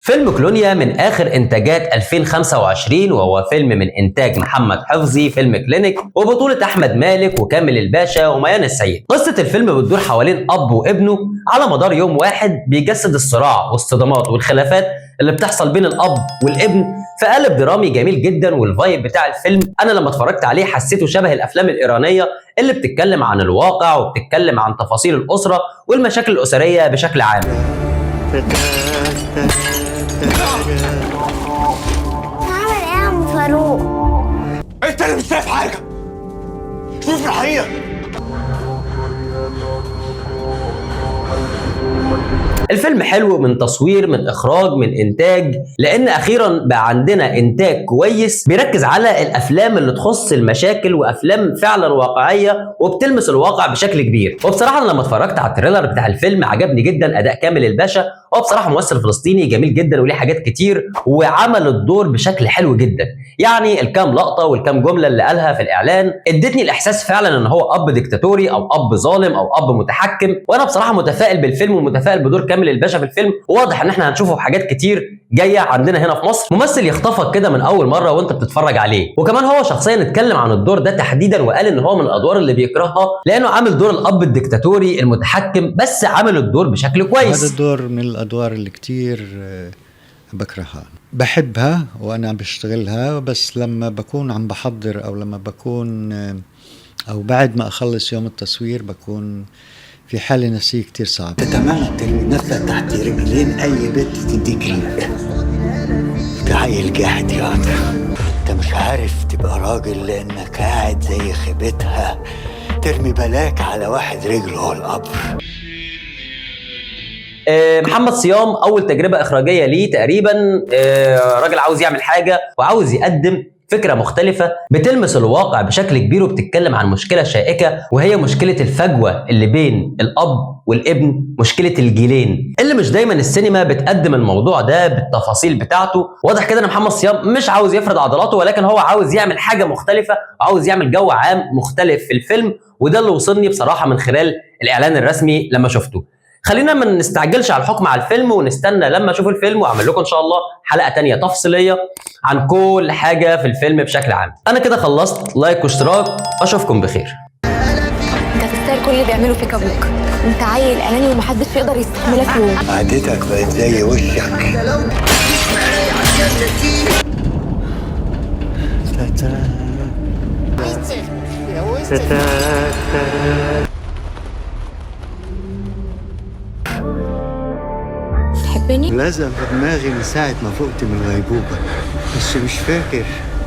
فيلم كولونيا من آخر إنتاجات 2025، وهو فيلم من إنتاج محمد حفظي، فيلم كلينيك، وبطولة أحمد مالك وكامل الباشا وميان السيد. قصة الفيلم بتدور حوالين أب وابنه على مدار يوم واحد، بيجسد الصراع والصدمات والخلافات اللي بتحصل بين الأب والابن في قالب درامي جميل جدا. والفايب بتاع الفيلم أنا لما اتفرجت عليه حسيته شبه الأفلام الإيرانية اللي بتتكلم عن الواقع وبتتكلم عن تفاصيل الأسرة والمشاكل الأسرية بشكل عام. عمل ايه يا ام فاروق؟ انت اللي مش شايف حاجه، شوف الحقيقه. الفيلم حلو من تصوير، من اخراج، من انتاج، لان اخيرا بقى عندنا انتاج كويس بيركز على الافلام اللي تخص المشاكل، وافلام فعلا واقعيه وبتلمس الواقع بشكل كبير. وبصراحه انا لما اتفرجت على التريلر بتاع الفيلم عجبني جدا اداء كامل الباشا. هو بصراحه ممثل فلسطيني جميل جدا وليه حاجات كتير، وعمل الدور بشكل حلو جدا. يعني الكام لقطه والكام جمله اللي قالها في الاعلان ادتني الاحساس فعلا ان هو اب ديكتاتوري او اب ظالم او اب متحكم. وانا بصراحه متفائل بالفيلم ومتفائل بدور كامل الباشا في الفيلم، وواضح ان احنا هنشوفه في حاجات كتير جايه عندنا هنا في مصر. ممثل يخطفك كده من اول مره وانت بتتفرج عليه. وكمان هو شخصيا اتكلم عن الدور ده تحديدا وقال ان هو من الادوار اللي بيكرهها لانه عامل دور الاب الديكتاتوري المتحكم، بس عامل الدور بشكل كويس. هذا الدور من الادوار اللي كتير بكرهها، بحبها وانا عم بشتغلها، بس لما بكون عم بحضر او لما بكون او بعد ما اخلص يوم التصوير بكون في حالة نفسية كتير صعبة. تتمنى ترمي نفسك تحت رجلين اي بنت تديك ريق. ده عيل جاحد يا قطر، انت مش عارف تبقى راجل لانك قاعد زي خيبتها ترمي بلاك على واحد رجله هو القبر. محمد صيام اول تجربه اخراجيه ليه تقريبا. راجل عاوز يعمل حاجه وعاوز يقدم فكرة مختلفة بتلمس الواقع بشكل كبير، وبتتكلم عن مشكلة شائكة وهي مشكلة الفجوة اللي بين الأب والابن، مشكلة الجيلين اللي مش دايما السينما بتقدم الموضوع ده بالتفاصيل بتاعته. واضح كده ان محمد صيام مش عاوز يفرض عضلاته، ولكن هو عاوز يعمل حاجة مختلفة وعاوز يعمل جو عام مختلف في الفيلم، وده اللي وصلني بصراحة من خلال الإعلان الرسمي لما شفته. خلينا ما نستعجلش على الحكم على الفيلم ونستنى لما اشوف الفيلم، واعمل لكم ان شاء الله حلقه تانية تفصيليه عن كل حاجه في الفيلم بشكل عام. انا كده خلصت، لايك واشتراك، اشوفكم بخير. انت تستاهل كل اللي بيعمله فيك ابوك، انت عيل اناني ومحدش يقدر يستحملك يوم. عادتك بقت زي وشك. تحبني؟ لازم في دماغي من ساعة ما فقت من الغيبوبة، بس مش فاكر